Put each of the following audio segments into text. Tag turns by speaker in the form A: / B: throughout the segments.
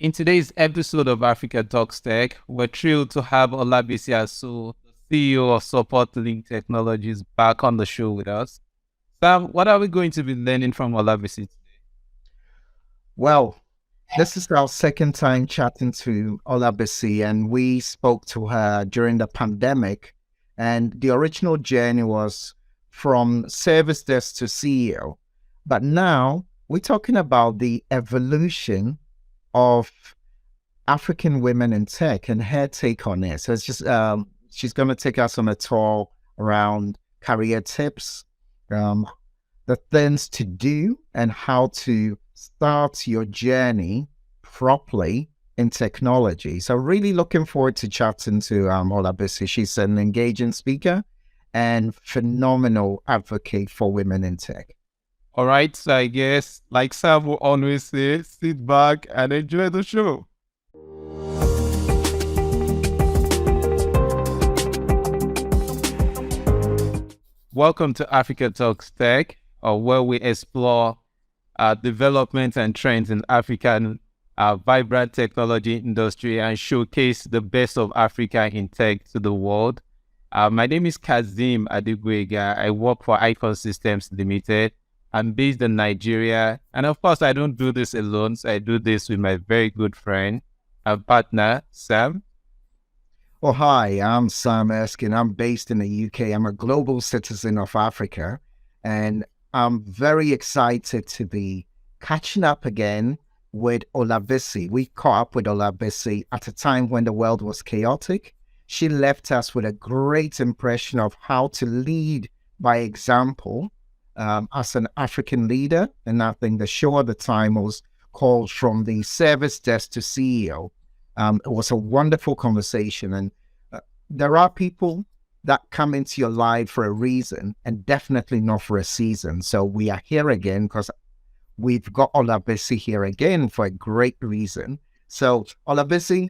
A: In today's episode of Africa Talks Tech, we're thrilled to have Olabisi Aso, the CEO of Support Link Technologies, back on the show with us. Sam, what are we going to be learning from Olabisi today?
B: Well, this is our second time chatting to Olabisi, and we spoke to her during the pandemic. And the original journey was from service desk to CEO. But now we're talking about the evolution of African women in tech and her take on it. So it's just she's going to take us on a tour around career tips, um, the things to do, and how to start your journey properly in technology. So really looking forward to chatting to Olabisi. She's an engaging speaker and phenomenal advocate for women in tech.
A: All right, so I guess, like Sam will always say, sit back and enjoy the show. Welcome to Africa Talks Tech, where we explore developments and trends in African vibrant technology industry and showcase the best of Africa in tech to the world. My name is Kazim Adigwega. I work for Icon Systems Limited. I'm based in Nigeria. And of course, I don't do this alone. So I do this with my very good friend and partner, Sam.
B: Oh, hi, I'm Sam Erskine. I'm based in the UK. I'm a global citizen of Africa, and I'm very excited to be catching up again with Olabisi. We caught up with Olabisi at a time when the world was chaotic. She left us with a great impression of how to lead by example as an African leader. And I think the show at the time was called From the Service Desk to CEO. It was a wonderful conversation. And there are people that come into your life for a reason and definitely not for a season. So we are here again because we've got Olabisi here again for a great reason. So Olabisi,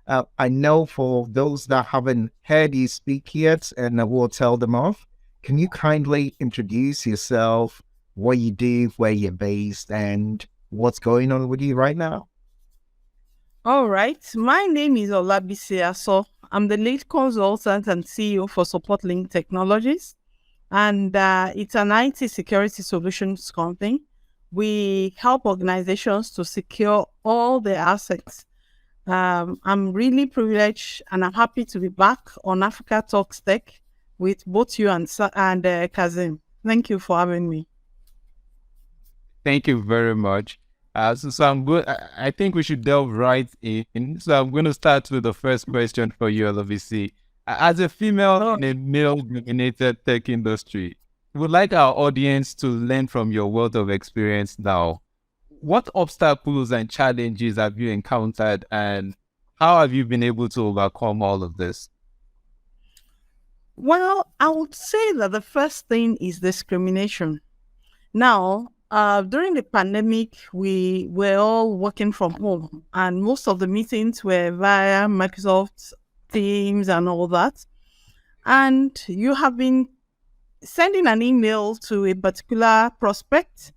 B: I know for those that haven't heard you speak yet, and we'll tell them off, can you kindly introduce yourself, what you do, where you're based, and what's going on with you right now?
C: All right. My name is Olabisi Aso. I'm the lead consultant and CEO for Support Link Technologies. And it's an IT security solutions company. We help organizations to secure all their assets. I'm really privileged and I'm happy to be back on Africa Talks Tech with both you and Kazim. Thank you for having me.
A: Thank you very much. So I'm good. I think we should delve right in. So I'm going to start with the first question for you, Olabisi. As a female in a male-dominated tech industry, we would like our audience to learn from your wealth of experience now. What obstacles and challenges have you encountered, and how have you been able to overcome all of this?
C: Well, I would say that the first thing is discrimination. Now, during the pandemic, we were all working from home, and most of the meetings were via Microsoft Teams and all that. And you have been sending an email to a particular prospect,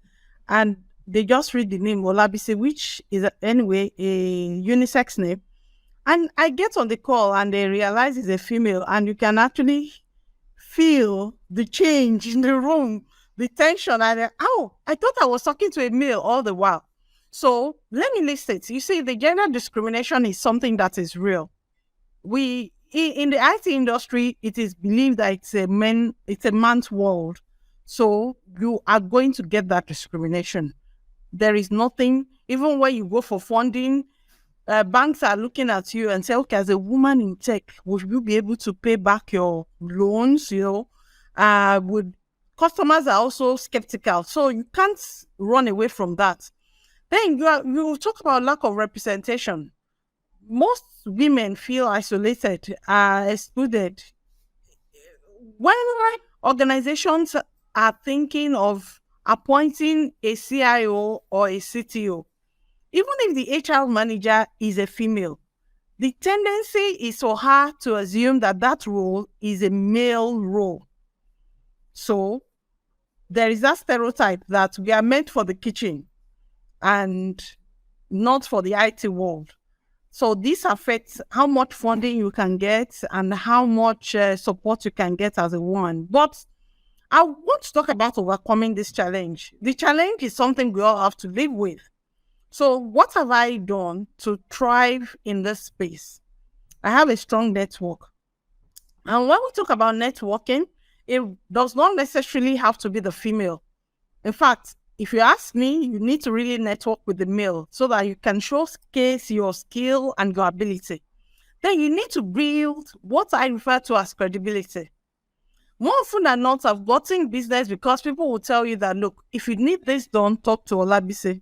C: and they just read the name Olabisi, which is anyway a unisex name. And I get on the call, and they realize it's a female, and you can actually feel the change in the room, the tension. And I thought I was talking to a male all the while. So let me list it. You see, the gender discrimination is something that is real. We in the IT industry, it is believed that it's a man's world. So you are going to get that discrimination. There is nothing, even when you go for funding, banks are looking at you and say, okay, as a woman in tech, would you be able to pay back your loans? Would customers are also skeptical. So you can't run away from that. Then you talk about lack of representation. Most women feel isolated, excluded. When organizations are thinking of appointing a CIO or a CTO, even if the HR manager is a female, the tendency is for her to assume that that role is a male role. So there is that stereotype that we are meant for the kitchen and not for the IT world. So this affects how much funding you can get and how much support you can get as a one. But I want to talk about overcoming this challenge. The challenge is something we all have to live with. So what have I done to thrive in this space? I have a strong network. And when we talk about networking, it does not necessarily have to be the female. In fact, if you ask me, you need to really network with the male so that you can showcase your skill and your ability. Then you need to build what I refer to as credibility. More often than not, I've gotten business because people will tell you that, look, if you need this done, talk to Olabisi.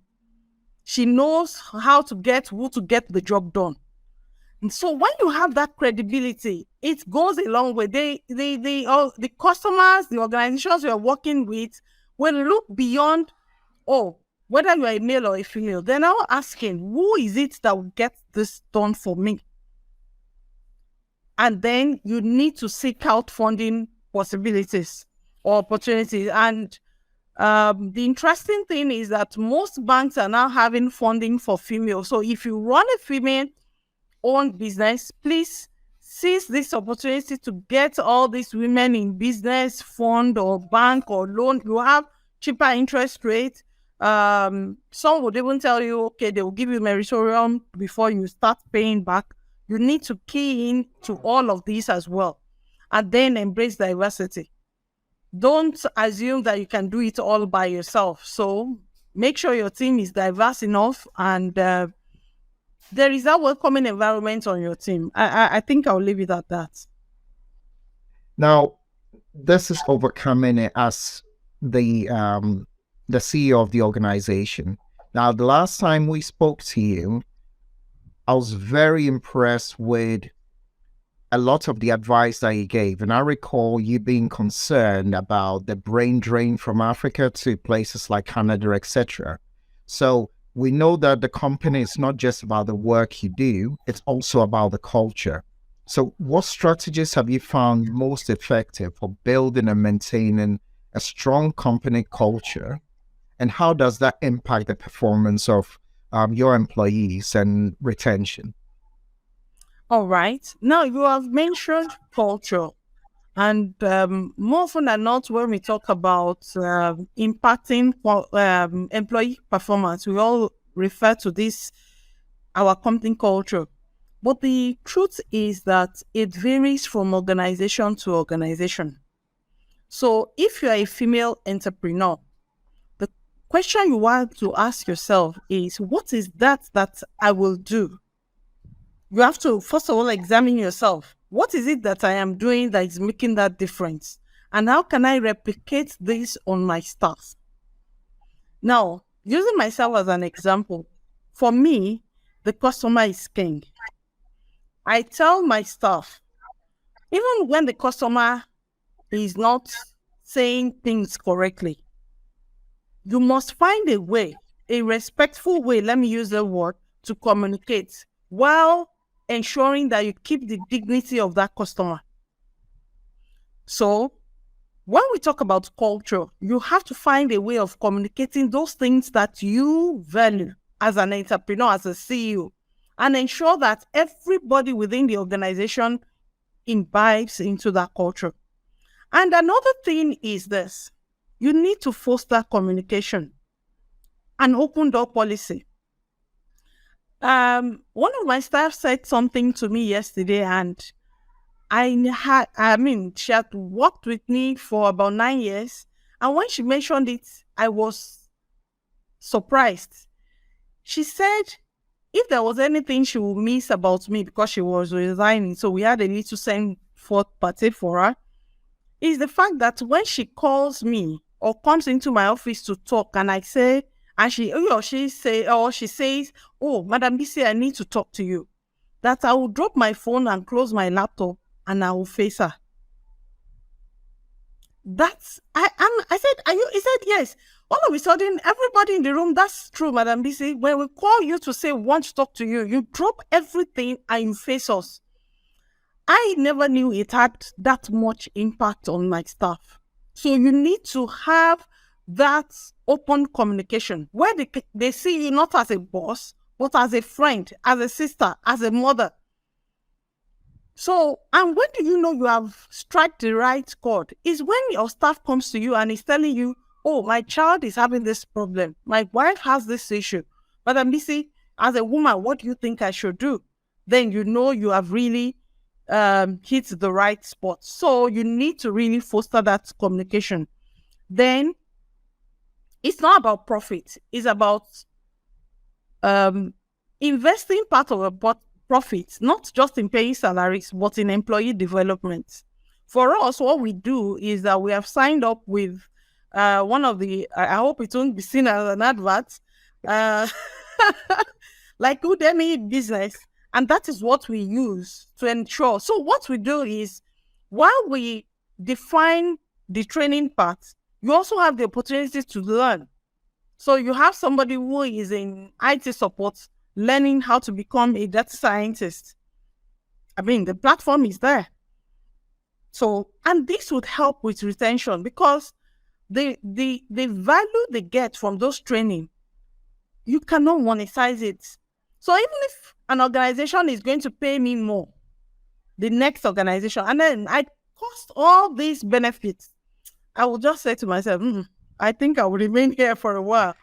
C: She knows how to get who to get the job done. And so when you have that credibility, it goes a long way. The customers, the organizations you're working with will look beyond, whether you're a male or a female. They're now asking, who is it that will get this done for me? And then you need to seek out funding possibilities or opportunities. And the interesting thing is that most banks are now having funding for female. So if you run a female-owned business, please seize this opportunity to get all these women in business, fund or bank or loan. You have cheaper interest rate. Some would even tell you, okay, they will give you moratorium before you start paying back. You need to key in to all of these as well, and then embrace diversity. Don't assume that you can do it all by yourself. So make sure your team is diverse enough and there is a welcoming environment on your team. I think I'll leave it at that.
B: Now, this is overcoming it as the CEO of the organization. Now, the last time we spoke to you, I was very impressed with a lot of the advice that you gave. And I recall you being concerned about the brain drain from Africa to places like Canada, etc. So we know that the company is not just about the work you do, it's also about the culture. So what strategies have you found most effective for building and maintaining a strong company culture? And how does that impact the performance of your employees and retention?
C: All right. Now, you have mentioned culture. And more often than not, when we talk about impacting employee performance, we all refer to this, our company culture. But the truth is that it varies from organization to organization. So if you're a female entrepreneur, the question you want to ask yourself is, what is that I will do? You have to, first of all, examine yourself. What is it that I am doing that is making that difference? And how can I replicate this on my staff? Now, using myself as an example, for me, the customer is king. I tell my staff, even when the customer is not saying things correctly, you must find a way, a respectful way, let me use the word, to communicate while ensuring that you keep the dignity of that customer. So when we talk about culture, you have to find a way of communicating those things that you value as an entrepreneur, as a CEO, and ensure that everybody within the organization imbibes into that culture. And another thing is this: you need to foster communication and open door policy. One of my staff said something to me yesterday, and she had worked with me for about 9 years. And when she mentioned it, I was surprised. She said if there was anything she would miss about me because she was resigning, so we had a little send forth party for her, is the fact that when she calls me or comes into my office to talk and I say, and she says, oh, Madam Bisi, I need to talk to you, that I will drop my phone and close my laptop and I will face her. I said, are you? He said, yes. All of a sudden, everybody in the room, that's true, Madam Bisi. When we call you to say we want to talk to you, you drop everything and you face us. I never knew it had that much impact on my staff. So you need to have that open communication where they see you not as a boss, but as a friend, as a sister, as a mother. So, and when do you know you have struck the right chord? Is when your staff comes to you and is telling you, oh, my child is having this problem. My wife has this issue. But I'm busy as a woman, what do you think I should do? Then you know you have really hit the right spot. So you need to really foster that communication. Then it's not about profit. It's about investing part of a profit, not just in paying salaries, but in employee development. For us, what we do is that we have signed up with one of the, I hope it won't be seen as an advert, like Udemy Business. And that is what we use to ensure. So what we do is, while we define the training part, you also have the opportunity to learn. So you have somebody who is in IT support learning how to become a data scientist. I mean, the platform is there. So, and this would help with retention, because the value they get from those training, you cannot monetize it. So even if an organization is going to pay me more, the next organization, and then I cost all these benefits, I will just say to myself, I think I will remain here for a while.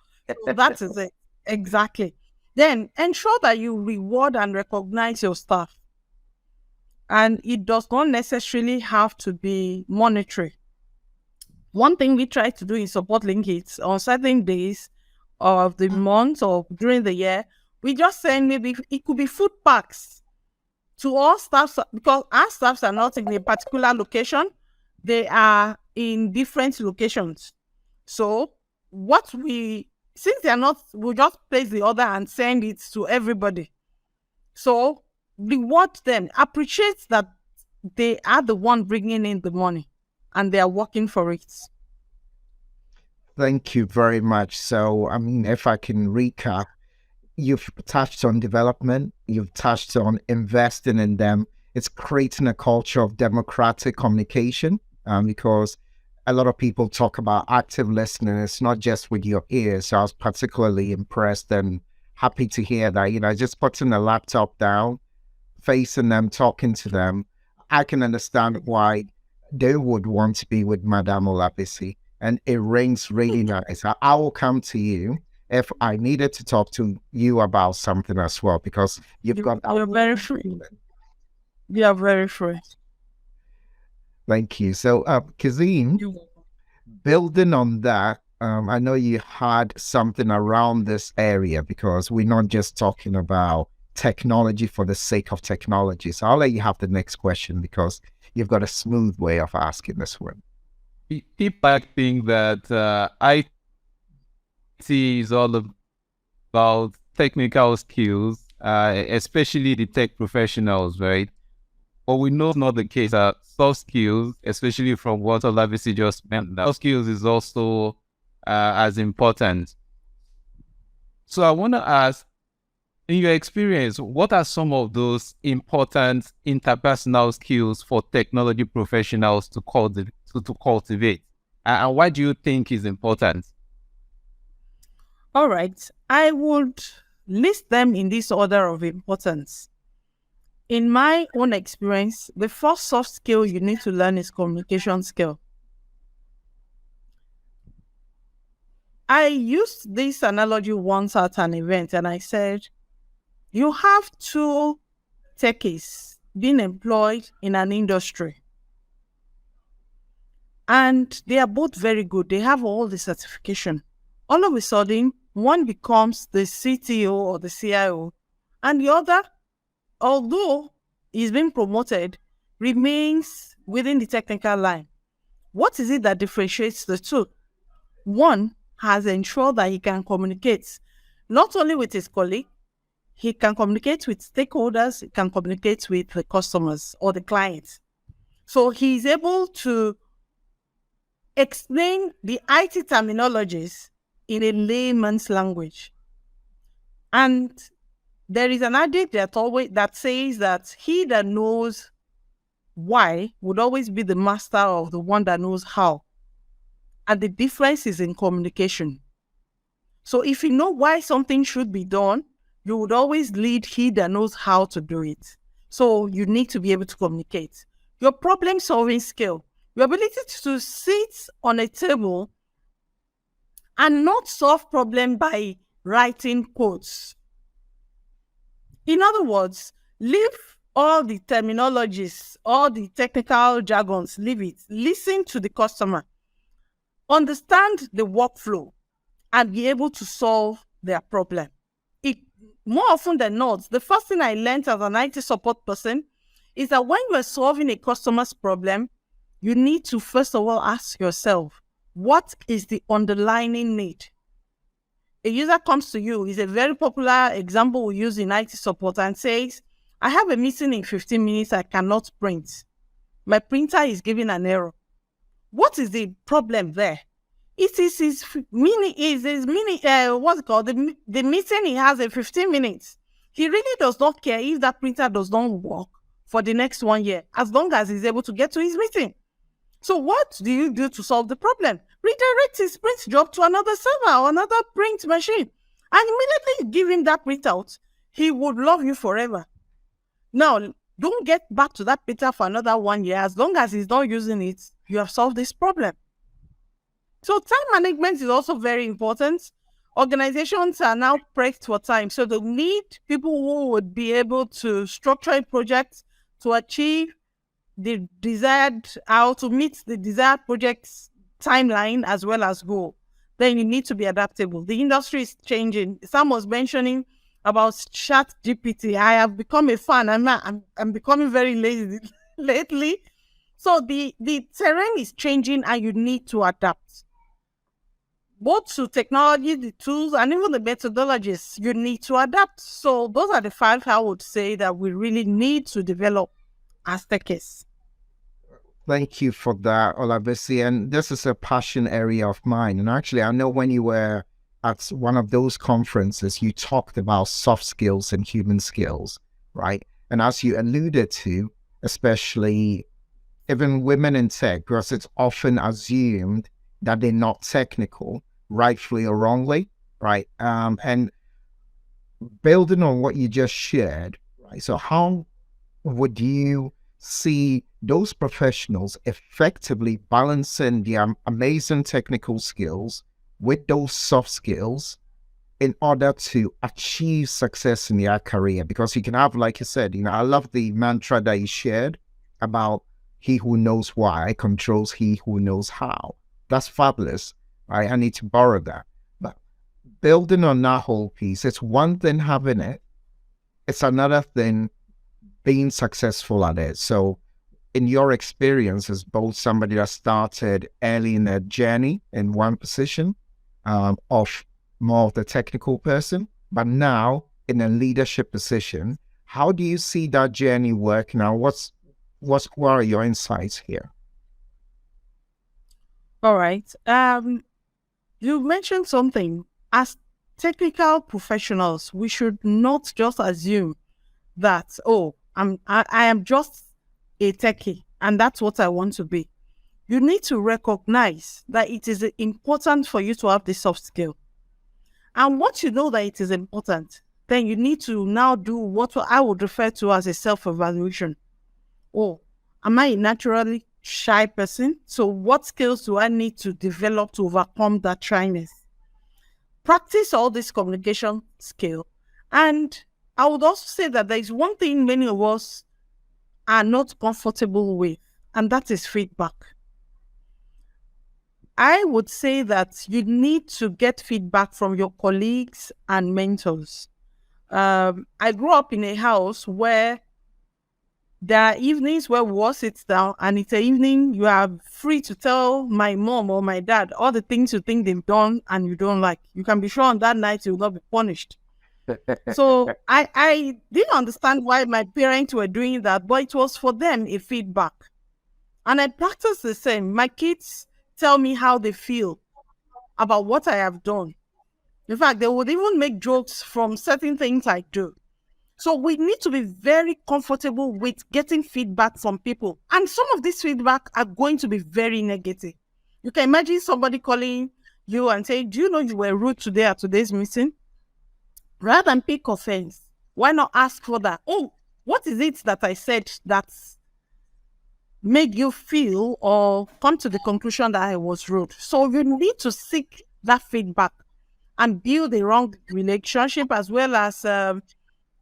C: So that is it. Exactly. Then ensure that you reward and recognize your staff. And it does not necessarily have to be monetary. One thing we try to do in support linkage on certain days of the month or during the year, we just send, maybe it could be food packs to all staffs, because our staffs are not in a particular location. They are in different locations. So since they are not, we'll just place the order and send it to everybody. So reward them, appreciate that they are the one bringing in the money and they are working for it.
B: Thank you very much. So, I mean, if I can recap, you've touched on development, you've touched on investing in them. It's creating a culture of democratic communication, because a lot of people talk about active listening. It's not just with your ears. So I was particularly impressed and happy to hear that, just putting the laptop down, facing them, talking to them. I can understand why they would want to be with Madame Olabisi. And it rings really nice. I will come to you if I needed to talk to you about something as well, because you've got...
C: You're very free. You're very free.
B: Thank you. So, Kazim, building on that, I know you had something around this area, because we're not just talking about technology for the sake of technology. So I'll let you have the next question, because you've got a smooth way of asking this one.
A: People think that IT is all about technical skills, especially the tech professionals, right? But we know it's not the case. Soft skills, especially from what Olabisi just mentioned, soft skills is also as important. So I want to ask, in your experience, what are some of those important interpersonal skills for technology professionals to cultivate? And why do you think is important?
C: All right. I would list them in this order of importance. In my own experience, the first soft skill you need to learn is communication skill. I used this analogy once at an event, and I said, you have two techies being employed in an industry, and they are both very good. They have all the certification. All of a sudden, one becomes the CTO or the CIO, and the other, although he's been promoted, remains within the technical line. What is it that differentiates the two? One has ensured that he can communicate not only with his colleague, he can communicate with stakeholders, he can communicate with the customers or the clients. So he's able to explain the IT terminologies in a layman's language. And there is an adage that says that he that knows why would always be the master of the one that knows how. And the difference is in communication. So if you know why something should be done, you would always lead he that knows how to do it. So you need to be able to communicate. Your problem solving skill, your ability to sit on a table and not solve problem by writing quotes. In other words, leave all the terminologies, all the technical jargons, leave it. Listen to the customer, understand the workflow, and be able to solve their problem. More often than not, the first thing I learned as an IT support person is that when you're solving a customer's problem, you need to first of all ask yourself, what is the underlying need? A user comes to you, is a very popular example we use in IT support, and says, I have a meeting in 15 minutes, I cannot print. My printer is giving an error. What is the problem there? It is his what's it called? The meeting he has in 15 minutes. He really does not care if that printer does not work for the next 1 year, as long as he's able to get to his meeting. So what do you do to solve the problem? Redirect his print job to another server or another print machine. And immediately you give him that printout, he would love you forever. Now, don't get back to that printer for another 1 year. As long as he's not using it, you have solved this problem. So time management is also very important. Organizations are now pressed for time. So they need people who would be able to structure a project to achieve the desired, how to meet the desired project's timeline as well as goal. Then you need to be adaptable. The industry is changing. Sam was mentioning about Chat GPT. I have become a fan. I'm becoming very lazy lately. So the terrain is changing and you need to adapt. Both to technology, the tools, and even the methodologies, you need to adapt. So those are the 5 I would say that we really need to develop as techies.
B: Thank you for that, Olabisi. And this is a passion area of mine. And actually, I know when you were at one of those conferences, you talked about soft skills and human skills, right? And as you alluded to, especially even women in tech, because it's often assumed that they're not technical, rightfully or wrongly, right? And building on what you just shared, right? So how would you see those professionals effectively balancing their amazing technical skills with those soft skills in order to achieve success in their career? Because you can have, like you said, I love the mantra that you shared about he who knows why controls he who knows how. That's fabulous, right? I need to borrow that. But building on that whole piece, it's one thing having it, it's another thing being successful at it. So in your experience as both somebody that started early in their journey in one position of more of the technical person, but now in a leadership position, how do you see that journey work now? What are your insights here?
C: All right. You mentioned something. As technical professionals, we should not just assume that, I am just a techie and that's what I want to be. You need to recognize that it is important for you to have the soft skill. And once you know that it is important, then you need to now do what I would refer to as a self-evaluation. Am I a naturally shy person? So what skills do I need to develop to overcome that shyness? Practice all this communication skill. And I would also say that there is one thing many of us are not comfortable with, and that is feedback. I would say that you need to get feedback from your colleagues and mentors. I grew up in a house where there are evenings where we all sit down and it's an evening you are free to tell my mom or my dad all the things you think they've done and you don't like. You can be sure on that night you will not be punished. So I didn't understand why my parents were doing that, but it was for them a feedback. And I practice the same. My kids tell me how they feel about what I have done. In fact, they would even make jokes from certain things I do. So we need to be very comfortable with getting feedback from people. And some of these feedback are going to be very negative. You can imagine somebody calling you and saying, do you know you were rude today at today's meeting? Rather than pick offense, why not ask for that? Oh, what is it that I said that made you feel or come to the conclusion that I was rude? So you need to seek that feedback and build a wrong relationship, as well as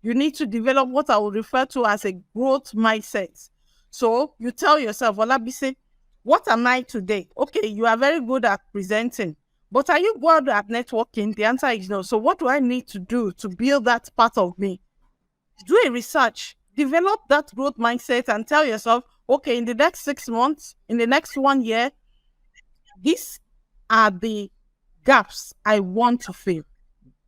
C: you need to develop what I would refer to as a growth mindset. So you tell yourself, Olabisi, what am I today? Okay, you are very good at presenting, but are you good at networking? The answer is no. So what do I need to do to build that part of me? Do a research, develop that growth mindset, and tell yourself, okay, in the next 6 months, in the next 1 year, these are the gaps I want to fill.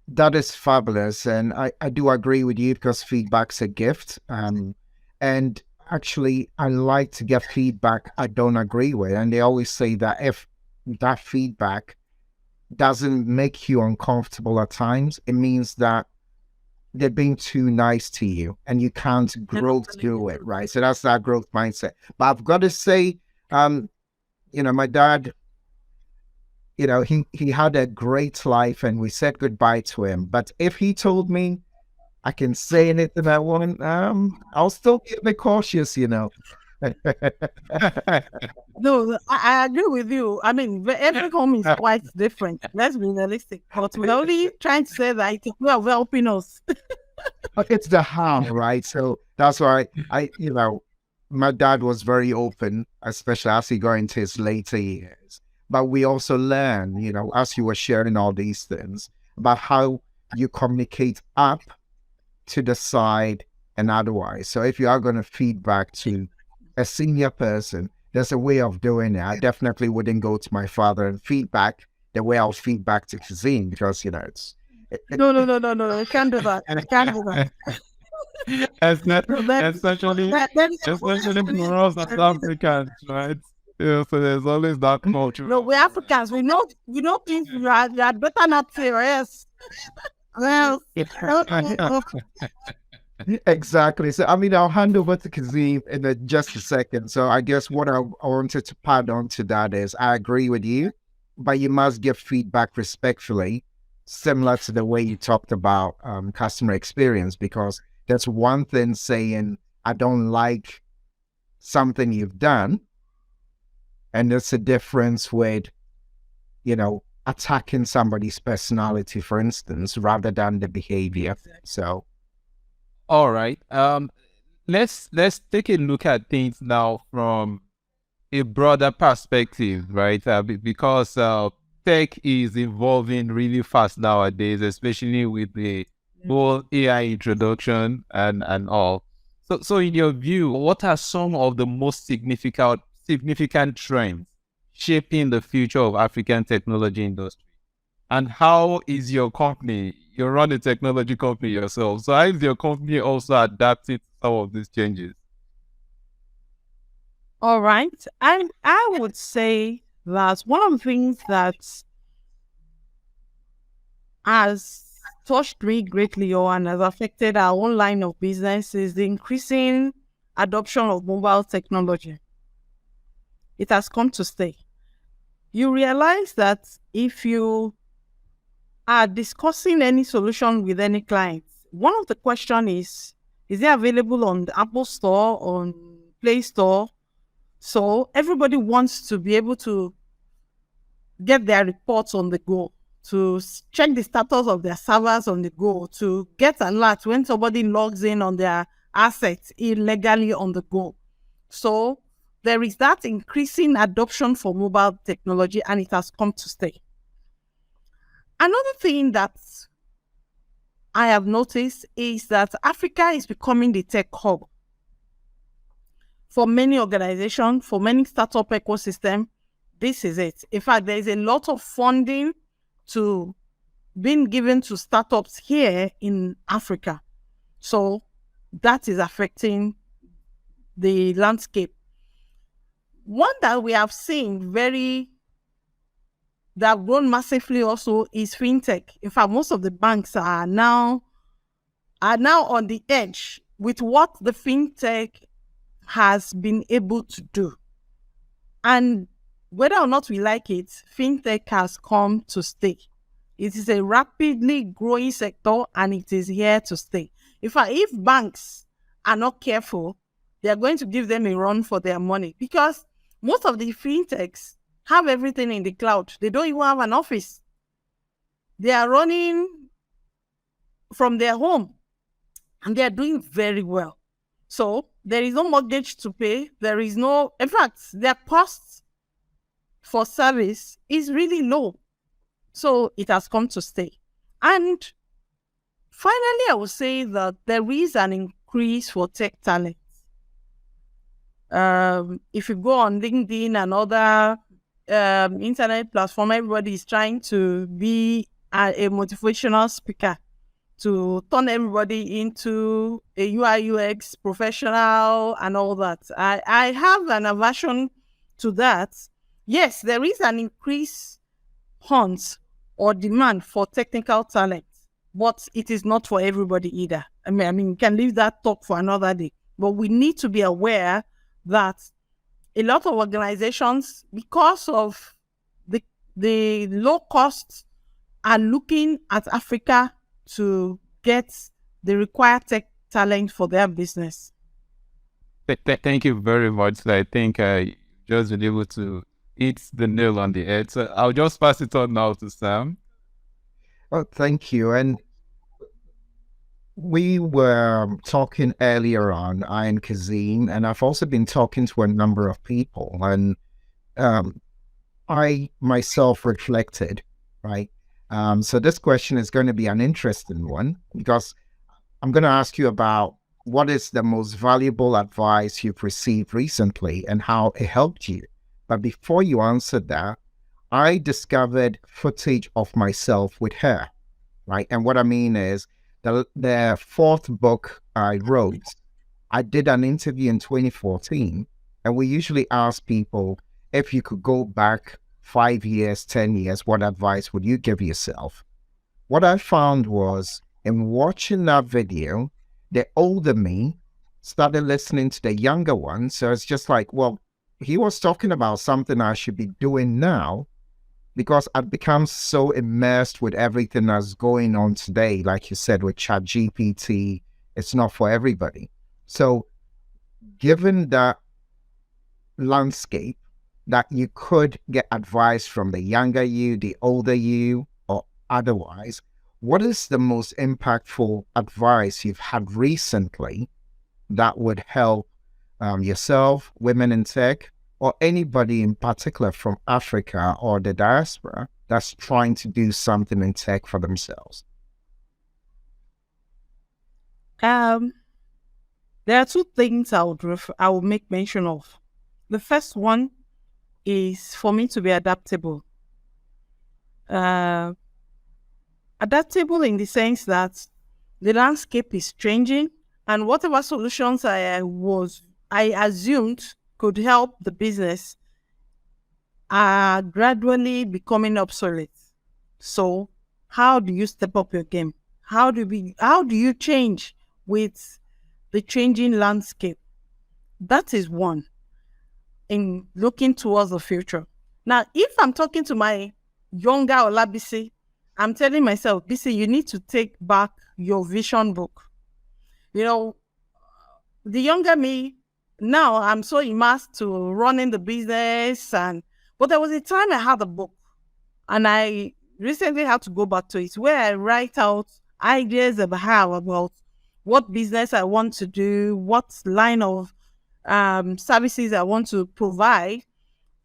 B: That is fabulous. And I do agree with you because feedback's a gift. And actually, I like to get feedback I don't agree with. And they always say that if that feedback doesn't make you uncomfortable at times, it means that they're being too nice to you and you can't grow through it, right? So that's that growth mindset. But I've got to say, my dad, he had a great life and we said goodbye to him. But if he told me I can say anything I want, I'll still be a bit cautious.
C: No, I agree with you. I mean, every home is quite different. Let's be realistic. But we're only trying to say that it's well helping us.
B: It's the how, right? So that's why my dad was very open, especially as he got into his later years. But we also learn, as you were sharing all these things, about how you communicate up to the side and otherwise. So if you are going to feedback to a senior person, there's a way of doing it. I definitely wouldn't go to my father and feedback the way I'll feedback to Kazim because, it's...
C: No. I can't do that. I can't do that.
A: Especially for us as Africans, right? Yeah, so there's always that culture.
C: No, we're Africans. We know things you are better not serious. Well,
B: Exactly. So, I'll hand over to Kazim in just a second. So, I guess what I wanted to add on to that is I agree with you, but you must give feedback respectfully, similar to the way you talked about customer experience, because that's one thing saying, I don't like something you've done. And there's a difference with, attacking somebody's personality, for instance, rather than the behavior. So,
A: all right. Let's take a look at things now from a broader perspective, right? Because tech is evolving really fast nowadays, especially with the whole AI introduction and all. So in your view, what are some of the most significant trends shaping the future of African technology industry? And how is your company? You run a technology company yourself. So how is your company also adapting to some of these changes?
C: all right. And I would say that one of the things that has touched me greatly and has affected our own line of business is the increasing adoption of mobile technology. It has come to stay. You realize that if you are discussing any solution with any client, one of the questions is it available on the Apple Store, on Play Store? So everybody wants to be able to get their reports on the go, to check the status of their servers on the go, to get alerts when somebody logs in on their assets illegally on the go. So there is that increasing adoption for mobile technology, and it has come to stay. Another thing that I have noticed is that Africa is becoming the tech hub for many organizations, for many startup ecosystem. This is it. In fact, there is a lot of funding to being given to startups here in Africa. So that is affecting the landscape. One that we have seen that have grown massively also is fintech. In fact, most of the banks are now on the edge with what the fintech has been able to do. And whether or not we like it, fintech has come to stay. It is a rapidly growing sector and it is here to stay. In fact, if banks are not careful, they are going to give them a run for their money because most of the fintechs have everything in the cloud. They don't even have an office. They are running from their home and they are doing very well. So there is no mortgage to pay. There is no, in fact, their costs for service is really low. So it has come to stay. And finally, I would say that there is an increase for tech talent. If you go on LinkedIn and other internet platform, everybody is trying to be a motivational speaker to turn everybody into a UI UX professional and all that. I have an aversion to that. Yes, there is an increase hunt or demand for technical talent, but it is not for everybody either. I mean, we can leave that talk for another day. But we need to be aware that a lot of organizations, because of the low costs, are looking at Africa to get the required tech talent for their business.
A: Thank you very much. I think I just been able to hit the nail on the head. So I'll just pass it on now to Sam.
B: Oh, thank you. And we were talking earlier on, I and Kazim, and I've also been talking to a number of people, and I myself reflected, right? So this question is going to be an interesting one because I'm going to ask you about what is the most valuable advice you've received recently and how it helped you. But before you answer that, I discovered footage of myself with her, right? And what I mean is the fourth book I wrote, I did an interview in 2014, and we usually ask people, if you could go back 5 years, 10 years, what advice would you give yourself? What I found was in watching that video, the older me started listening to the younger one. So it's just like, well, he was talking about something I should be doing now because I've become so immersed with everything that's going on today. Like you said, with ChatGPT, it's not for everybody. So given that landscape, that you could get advice from the younger you, the older you, or otherwise, what is the most impactful advice you've had recently that would help yourself, women in tech, or anybody in particular from Africa or the diaspora that's trying to do something in tech for themselves?
C: There are two things I would make mention of. The first one is for me to be adaptable. Adaptable in the sense that the landscape is changing, and whatever solutions I assumed could help the business are gradually becoming obsolete. So, how do you step up your game? How do you change with the changing landscape? That is one in looking towards the future. Now, if I'm talking to my younger Olabisi, I'm telling myself, Bisi, you need to take back your vision book. You know, the younger me, now I'm so immersed to running the business, but there was a time I had a book, and I recently had to go back to it, where I write out ideas about what business I want to do, what line of services I want to provide.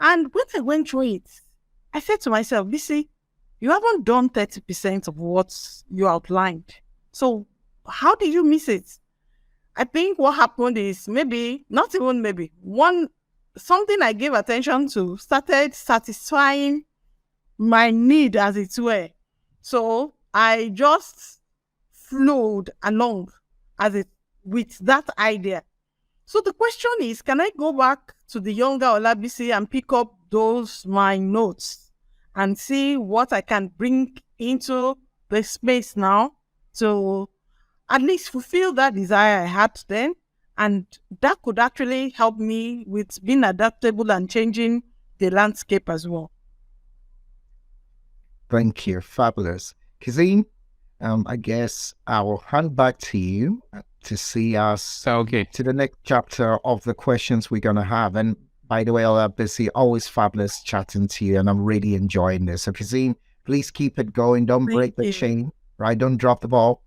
C: And when I went through it, I said to myself, Bisi, you haven't done 30% of what you outlined. So how did you miss it? I think what happened is something I gave attention to started satisfying my need, as it were. So I just flowed along with that idea. So the question is, can I go back to the younger Olabisi and pick up my notes and see what I can bring into the space now to at least fulfill that desire I had then? And that could actually help me with being adaptable and changing the landscape as well.
B: Thank you. Fabulous. Kazim, I guess I will hand back to you to see us
A: Okay.
B: to the next chapter of the questions we're going to have. And by the way, Olabisi, always fabulous chatting to you, and I'm really enjoying this. So, Kazim, please keep it going. Don't
C: Thank
B: break the
C: you.
B: chain, right? Don't drop the ball.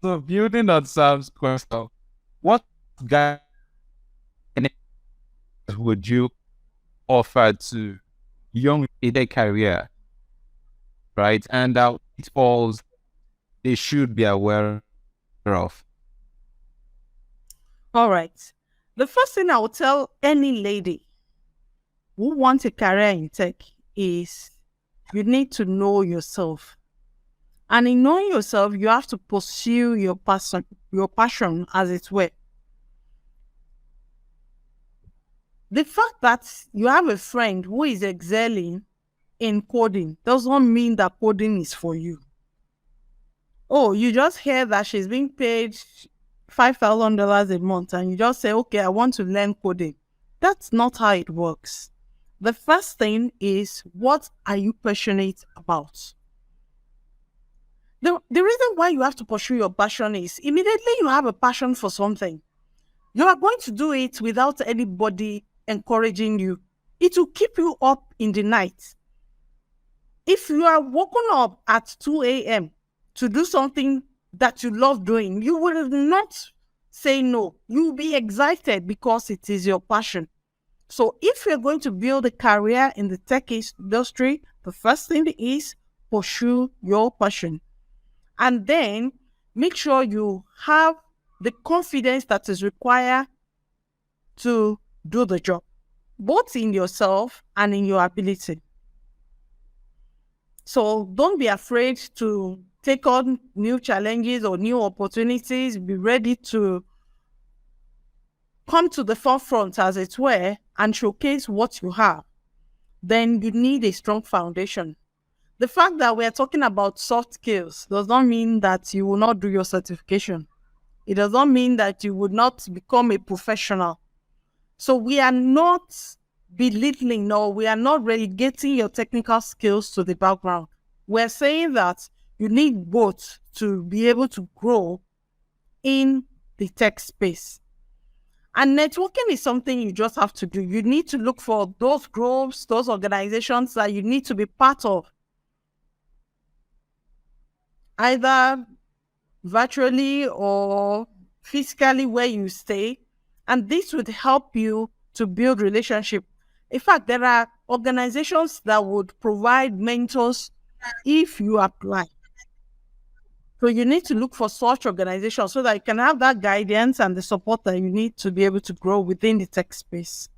A: So building on Sam's question, what guidance would you offer to young in their career, right? And pitfalls they should be aware of.
C: All right. The first thing I will tell any lady who wants a career in tech is you need to know yourself. And in knowing yourself, you have to pursue your passion, as it were. The fact that you have a friend who is excelling in coding doesn't mean that coding is for you. Oh, you just hear that she's being paid $5,000 a month and you just say, okay, I want to learn coding. That's not how it works. The first thing is, what are you passionate about? The reason why you have to pursue your passion is immediately you have a passion for something, you are going to do it without anybody encouraging you. It will keep you up in the night. If you are woken up at 2 a.m. to do something that you love doing, you will not say no. You will be excited because it is your passion. So if you're going to build a career in the tech industry, the first thing is pursue your passion. And then make sure you have the confidence that is required to do the job, both in yourself and in your ability. So don't be afraid to take on new challenges or new opportunities. Be ready to come to the forefront, as it were, and showcase what you have. Then you need a strong foundation. The fact that we're talking about soft skills does not mean that you will not do your certification. It does not mean that you would not become a professional. So we are not belittling or we are not relegating your technical skills to the background. We're saying that you need both to be able to grow in the tech space. And networking is something you just have to do. You need to look for those groups, those organizations that you need to be part of, either virtually or physically where you stay. And this would help you to build relationship. In fact, there are organizations that would provide mentors if you apply. So you need to look for such organizations so that you can have that guidance and the support that you need to be able to grow within the tech space.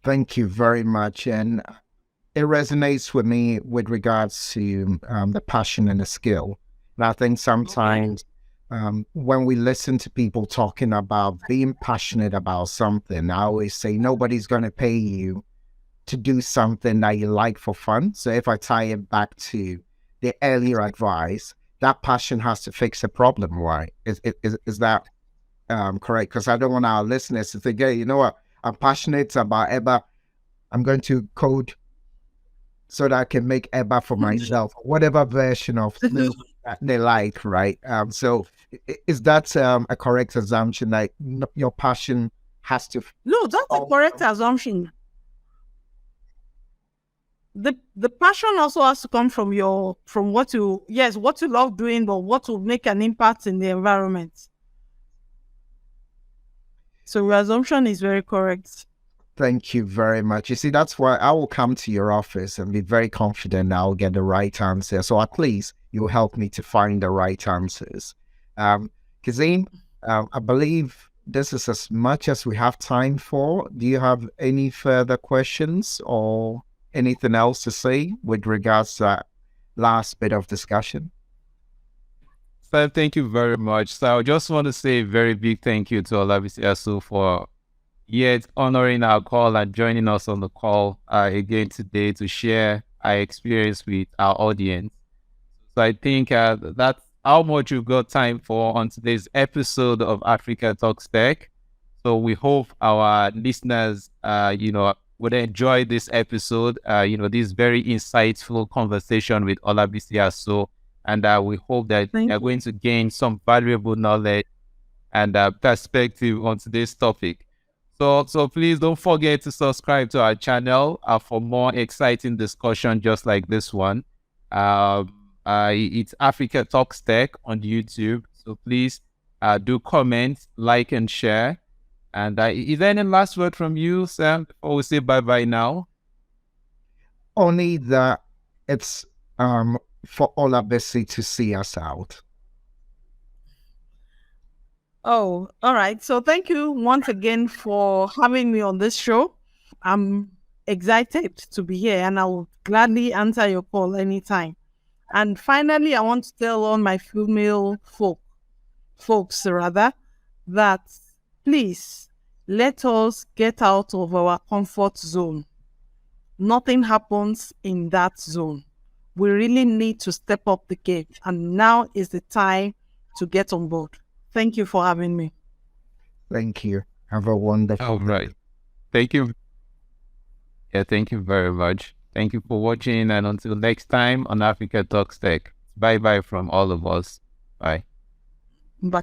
B: Thank you very much. And it resonates with me with regards to the passion and the skill. And I think sometimes when we listen to people talking about being passionate about something, I always say nobody's going to pay you to do something that you like for fun. So if I tie it back to the earlier advice, that passion has to fix a problem, right? Is that correct? Because I don't want our listeners to think, hey, you know what? I'm passionate about EBA. I'm going to code so that I can make EBA for myself, whatever version of that they like, right? So is that a correct assumption that your passion has to?
C: No, that's a correct assumption. The passion also has to come from what you love doing, but what will make an impact in the environment. So your assumption is very correct.
B: Thank you very much. You see, that's why I will come to your office and be very confident I'll get the right answer. So at least you'll help me to find the right answers. Kazim, I believe this is as much as we have time for. Do you have any further questions or anything else to say with regards to that last bit of discussion?
A: So thank you very much. So I just want to say a very big thank you to Olabisi Aso for honoring our call and joining us on the call again today to share our experience with our audience. So I think that's how much we've got time for on today's episode of Africa Talks Tech. So we hope our listeners, would enjoy this episode. This very insightful conversation with Olabisi Aso, and we hope that
C: Thank
A: you're
C: you.
A: going to gain some valuable knowledge and perspective on today's topic. So please don't forget to subscribe to our channel for more exciting discussion just like this one. It's Africa Talks Tech on YouTube. So please do comment, like, and share. And is there any last word from you, Sam, before we say bye-bye now?
B: Only that it's for Olabisi to see us out.
C: Oh, all right. So thank you once again for having me on this show. I'm excited to be here and I will gladly answer your call anytime. And finally, I want to tell all my female folks rather, that please let us get out of our comfort zone. Nothing happens in that zone. We really need to step up the game, and now is the time to get on board. Thank you for having me.
B: Thank you. Have a wonderful
A: All right. Thank you. Yeah, thank you very much. Thank you for watching, and until next time on Africa Talks Tech. Bye-bye from all of us. Bye.
C: Bye.